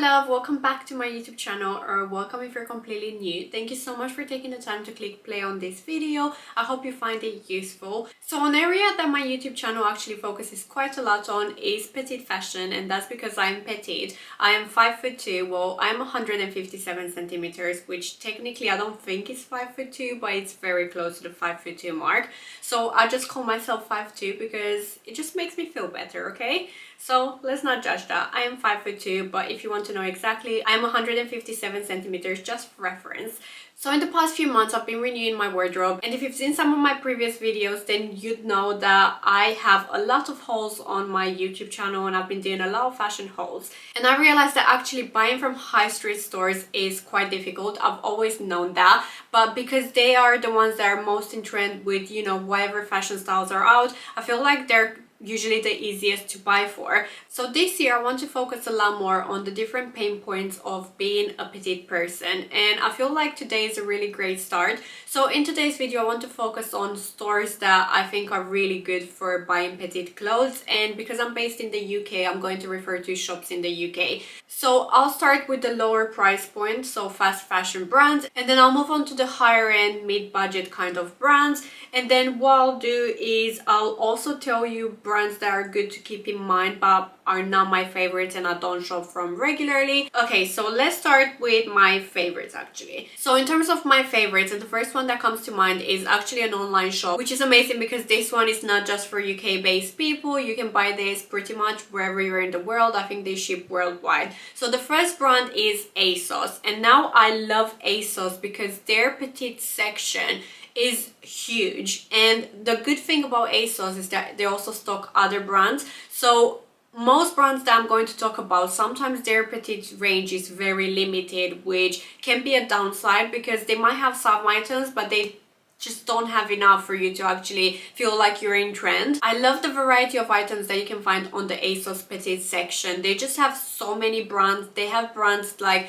love, welcome back to my YouTube channel, or welcome if you're completely new. Thank you so much for taking the time to click play on this video. I hope you find it useful. So an area that my YouTube channel actually focuses quite a lot on is petite fashion, and that's because I'm petite. I am 5'2", well I'm 157 centimeters, which technically I don't think is 5'2", but it's very close to the 5'2" mark. So I just call myself 5'2" because it just makes me feel better, okay? So let's not judge that. I am 5'2", but if you want to know exactly, I'm 157 centimeters, just for reference. So in the past few months, I've been renewing my wardrobe, and if you've seen some of my previous videos, then you'd know that I have a lot of hauls on my YouTube channel, and I've been doing a lot of fashion hauls. And I realized that actually buying from high street stores is quite difficult. I've always known that, but because they are the ones that are most in trend with, you know, whatever fashion styles are out, I feel like they're usually the easiest to buy for. So this year I want to focus a lot more on the different pain points of being a petite person, and I feel like today is a really great start. So in today's video I want to focus on stores that I think are really good for buying petite clothes, and because I'm based in the UK, I'm going to refer to shops in the UK. So I'll start with the lower price point, so fast fashion brands, and then I'll move on to the higher end mid-budget kind of brands, and then what I'll do is I'll also tell you brands that are good to keep in mind but are not my favorites and I don't shop from regularly. Okay, so let's start with my favorites actually. So in terms of my favorites, and the first one that comes to mind is actually an online shop, which is amazing because this one is not just for UK based people. You can buy this pretty much wherever you're in the world. I think they ship worldwide. So the first brand is Asos, and now I love Asos because their petite section is huge, and the good thing about Asos is that they also stock other brands. So most brands that I'm going to talk about, sometimes their petite range is very limited, which can be a downside because they might have some items but they just don't have enough for you to actually feel like you're in trend. I love the variety of items that you can find on the Asos petite section. They just have so many brands. They have brands like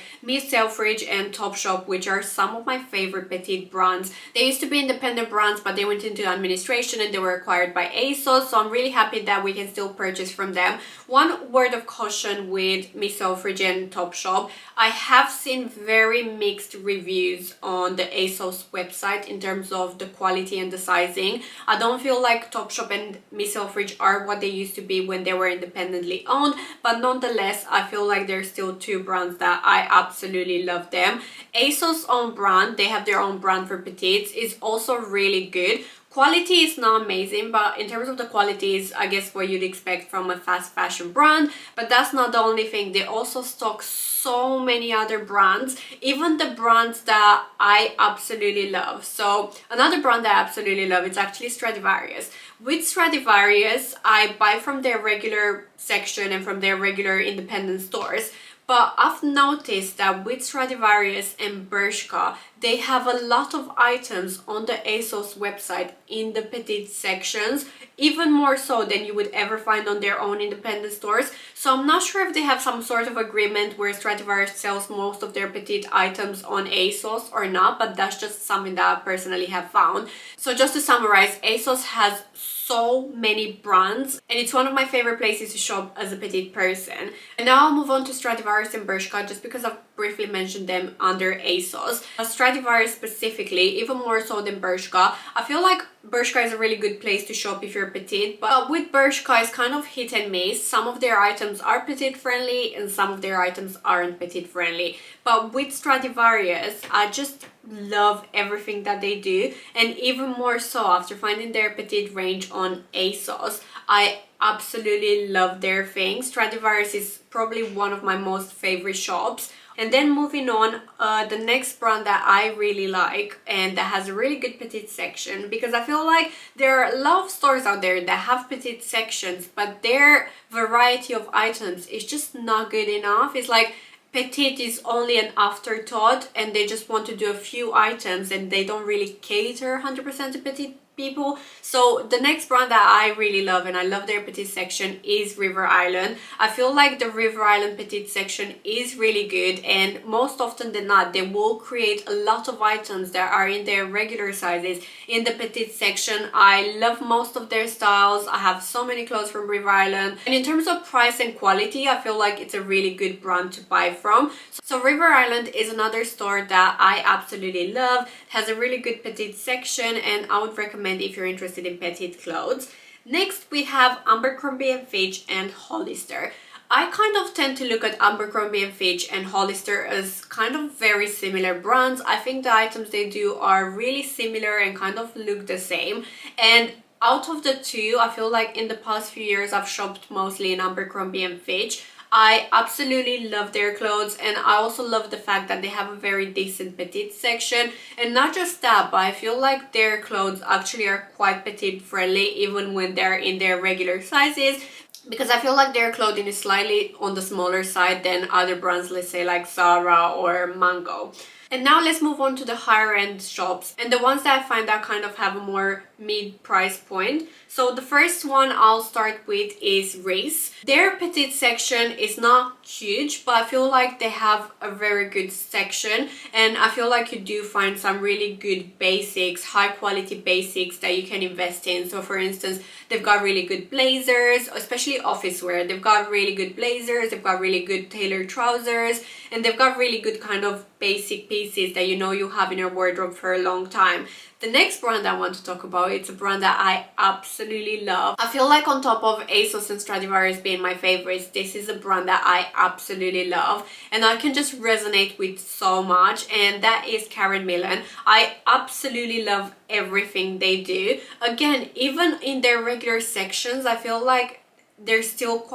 Selfridge and Topshop, which are some of my favorite petite brands. They used to be independent brands, but they went into administration and they were acquired by Asos, so I'm really happy that we can still purchase from them. One word of caution with Selfridge and Topshop, I have seen very mixed reviews on the Asos website in terms of the quality and the sizing. I don't feel like Topshop and Selfridge are what they used to be when they were independently owned, but nonetheless I feel like there's still two brands that I absolutely love them. Asos own brand, they have their own brand for petites, is also really good. Quality is not amazing, but in terms of the quality is, I guess, what you'd expect from a fast fashion brand. But that's not the only thing. They also stock so many other brands, even the brands that I absolutely love. So another brand that I absolutely love is actually Stradivarius. With Stradivarius, I buy from their regular section and from their regular independent stores. But I've noticed that with Stradivarius and Bershka, they have a lot of items on the Asos website in the petite sections, even more so than you would ever find on their own independent stores. So I'm not sure if they have some sort of agreement where Stradivarius sells most of their petite items on Asos or not, but that's just something that I personally have found. So just to summarize, Asos has so many brands and it's one of my favorite places to shop as a petite person. And now I'll move on to Stradivarius and Bershka just because I've briefly mentioned them under Asos. Stradivarius specifically, even more so than Bershka. I feel like Bershka is a really good place to shop if you're petite, but with Bershka it's kind of hit and miss. Some of their items are petite friendly and some of their items aren't petite friendly. But with Stradivarius, I just love everything that they do, and even more so after finding their petite range on Asos. I absolutely love their things. Stradivarius is probably one of my most favorite shops. And then moving on, the next brand that I really like and that has a really good petite section, because I feel like there are a lot of stores out there that have petite sections but their variety of items is just not good enough. It's like petite is only an afterthought and they just want to do a few items and they don't really cater 100% to petite people. So the next brand that I really love, and I love their Petite section, is River Island. I feel like the River Island Petite section is really good, and most often than not they will create a lot of items that are in their regular sizes in the Petite section. I love most of their styles. I have so many clothes from River Island, and in terms of price and quality, I feel like it's a really good brand to buy from. So River Island is another store that I absolutely love. It has a really good Petite section, and I would recommend if you're interested in Petite clothes. Next we have Abercrombie and Fitch and Hollister. I kind of tend to look at Abercrombie and Fitch and Hollister as kind of very similar brands. I think the items they do are really similar and kind of look the same. And out of the two, I feel like in the past few years I've shopped mostly in Abercrombie and Fitch. I absolutely love their clothes, and I also love the fact that they have a very decent Petite section. And not just that, but I feel like their clothes actually are quite Petite friendly even when they're in their regular sizes, because I feel like their clothing is slightly on the smaller side than other brands, let's say like Zara or Mango. And now let's move on to the higher end shops, and the ones that I find that kind of have a more mid price point. So the first one I'll start with is Reiss. Their Petite section is not huge, but I feel like they have a very good section, and I feel like you do find some really good basics, high quality basics that you can invest in. So for instance, they've got really good blazers, especially office wear. They've got really good blazers, they've got really good tailored trousers, and they've got really good kind of basic pieces that you know you have in your wardrobe for a long time. The next brand I want to talk about, it's a brand that I absolutely love. I feel like on top of Asos and Stradivarius being my favorites, this is a brand that I absolutely love and I can just resonate with so much, and that is Millen. I absolutely love everything they do. Again, even in their regular sections, I feel like they still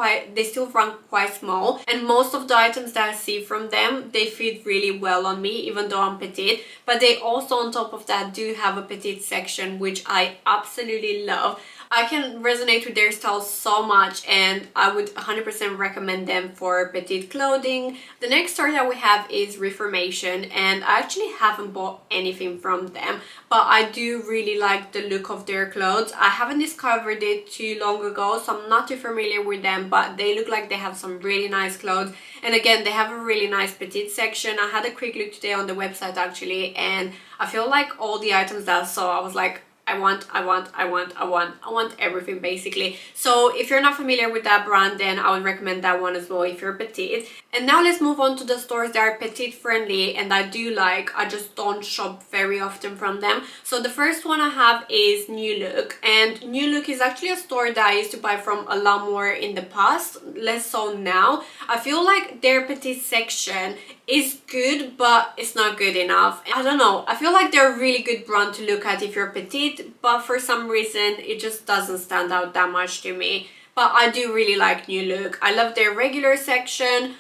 run quite small, and most of the items that I see from them, they fit really well on me even though I'm petite. But they also on top of that do have a petite section, which I absolutely love. I can resonate with their style so much, and I would 100% recommend them for petite clothing. The next store that we have is Reformation, and I actually haven't bought anything from them, but I do really like the look of their clothes. I haven't discovered it too long ago, so I'm not too familiar with them, but they look like they have some really nice clothes. And again, they have a really nice petite section. I had a quick look today on the website actually, and I feel like all the items that I saw, I was like, I want everything basically. So if you're not familiar with that brand, then I would recommend that one as well if you're petite. And now let's move on to the stores that are petite friendly and I do like. I just don't shop very often from them. So the first one I have is New Look, and New Look is actually a store that I used to buy from a lot more in the past, less so now. I feel like their petite section is good, but it's not good enough. I don't know, I feel like they're a really good brand to look at if you're petite, but for some reason it just doesn't stand out that much to me. But I do really like New Look. I love their regular section,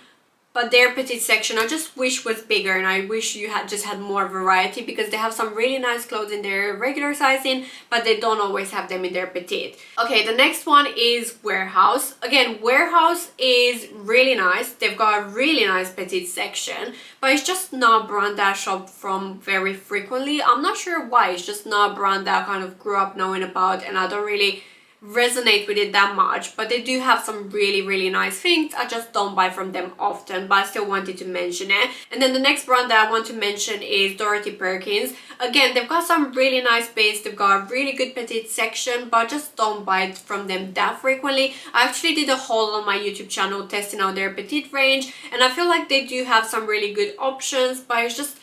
but their petite section I just wish was bigger, and I wish you had just had more variety, because they have some really nice clothes in their regular sizing, but they don't always have them in their petite. Okay, the next one is Warehouse. Again, Warehouse is really nice. They've got a really nice petite section, but it's just not a brand that I shop from very frequently. I'm not sure why. It's just not a brand that I kind of grew up knowing about, and I don't really resonate with it that much. But they do have some really nice things. I just don't buy from them often, but I still wanted to mention it. And then the next brand that I want to mention is Dorothy Perkins. Again, they've got some really nice base, they've got a really good petite section, but I just don't buy it from them that frequently. I actually did a haul on my YouTube channel testing out their petite range, and I feel like they do have some really good options, but it's just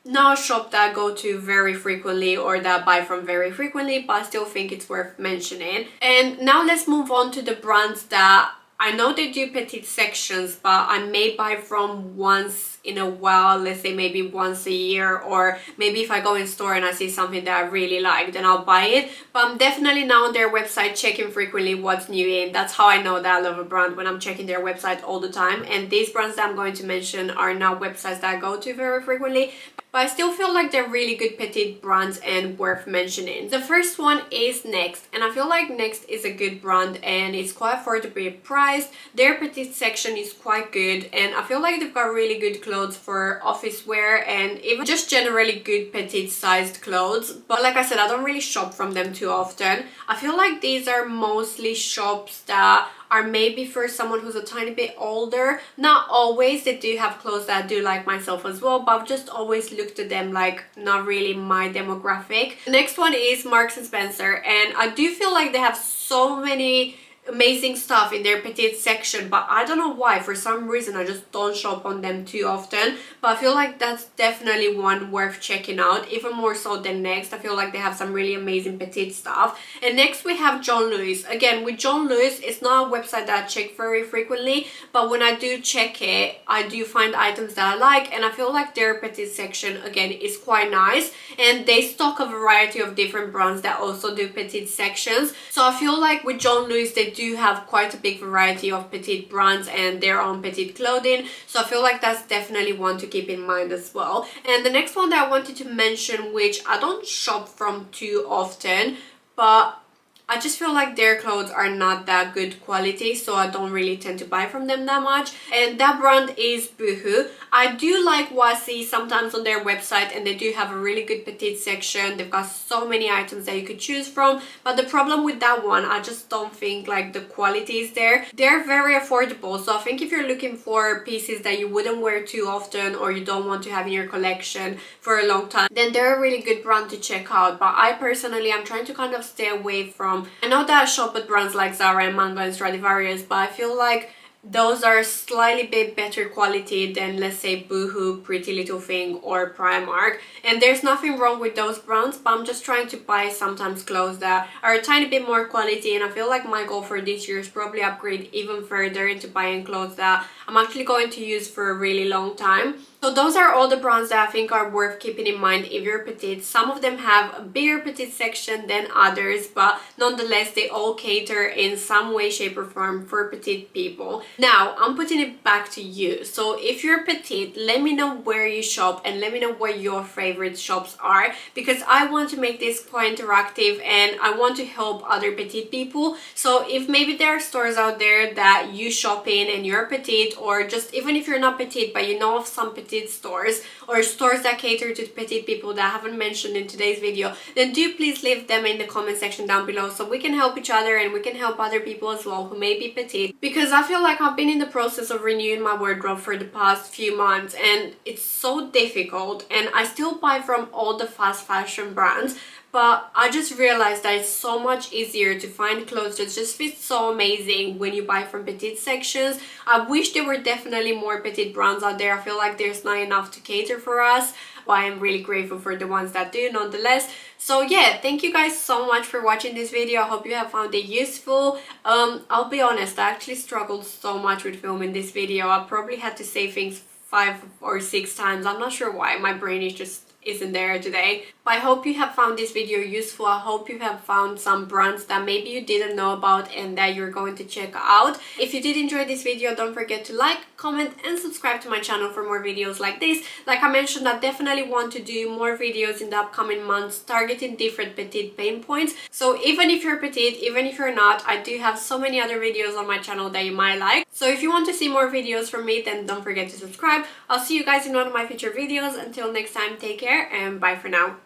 not a shop that I go to very frequently or that I buy from very frequently, but I still think it's worth mentioning. And now let's move on to the brands that I know they do petite sections, but I may buy from once in a while, let's say maybe once a year, or maybe if I go in store and I see something that I really like, then I'll buy it. But I'm definitely now on their website checking frequently what's new in. That's how I know that I love a brand, when I'm checking their website all the time. And these brands that I'm going to mention are now websites that I go to very frequently. but I still feel like they're really good petite brands and worth mentioning. The first one is Next, and I feel like Next is a good brand and it's quite affordably priced. Their petite section is quite good, and I feel like they've got really good clothes for office wear and even just generally good petite sized clothes. But like I said, I don't really shop from them too often. I feel like these are mostly shops that are maybe for someone who's a tiny bit older. Not always, they do have clothes that I do like myself as well, but I've just always looked at them like not really my demographic. The next one is Marks and Spencer, and I do feel like they have so many amazing stuff in their petite section, but I don't know why. For some reason I just don't shop on them too often, but I feel like that's definitely one worth checking out, even more so than Next. I feel like they have some really amazing petite stuff. And next we have John Lewis. Again, with John Lewis, it's not a website that I check very frequently, but when I do check it, I do find items that I like, and I feel like their petite section again is quite nice, and they stock a variety of different brands that also do petite sections. So I feel like with John Lewis, they do have quite a big variety of petite brands and their own petite clothing, so I feel like that's definitely one to keep in mind as well. And the next one that I wanted to mention, which I don't shop from too often, but I just feel like their clothes are not that good quality, so I don't really tend to buy from them that much, and that brand is Boohoo. I do like what I see sometimes on their website, and they do have a really good petite section. They've got so many items that you could choose from, but the problem with that one, I just don't think like the quality is there. They're very affordable, so I think if you're looking for pieces that you wouldn't wear too often or you don't want to have in your collection for a long time, then they're a really good brand to check out. But I personally am trying to kind of stay away from, I know that I shop at brands like Zara and Mango and Stradivarius, but I feel like those are slightly bit better quality than, let's say, Boohoo, Pretty Little Thing or Primark. And there's nothing wrong with those brands, but I'm just trying to buy sometimes clothes that are a tiny bit more quality, and I feel like my goal for this year is probably upgrade even further into buying clothes that I'm actually going to use for a really long time. So those are all the brands that I think are worth keeping in mind if you're petite. Some of them have a bigger petite section than others, but nonetheless they all cater in some way, shape or form for petite people. Now I'm putting it back to you. So if you're petite, let me know where you shop and let me know what your favorite shops are, because I want to make this quite interactive and I want to help other petite people. So if maybe there are stores out there that you shop in and you're petite, or just even if you're not petite but you know of some petite stores or stores that cater to petite people that I haven't mentioned in today's video, then do please leave them in the comment section down below so we can help each other and we can help other people as well who may be petite. Because I feel like I've been in the process of renewing my wardrobe for the past few months and it's so difficult, and I still buy from all the fast fashion brands, but I just realized that it's so much easier to find clothes that just fit so amazing when you buy from petite sections. I wish there were definitely more petite brands out there. I feel like there's not enough to cater for us, but I am really grateful for the ones that do nonetheless. So yeah, thank you guys so much for watching this video. I hope you have found it useful. I'll be honest, I actually struggled so much with filming this video. I probably had to say things 5 or 6 times. I'm not sure why. My brain is just isn't there today. But I hope you have found this video useful. I hope you have found some brands that maybe you didn't know about and that you're going to check out. If you did enjoy this video, don't forget to like, comment and subscribe to my channel for more videos like this. Like I mentioned, I definitely want to do more videos in the upcoming months targeting different petite pain points. So even if you're petite, even if you're not, I do have so many other videos on my channel that you might like. So if you want to see more videos from me, then don't forget to subscribe. I'll see you guys in one of my future videos. Until next time, take care and bye for now.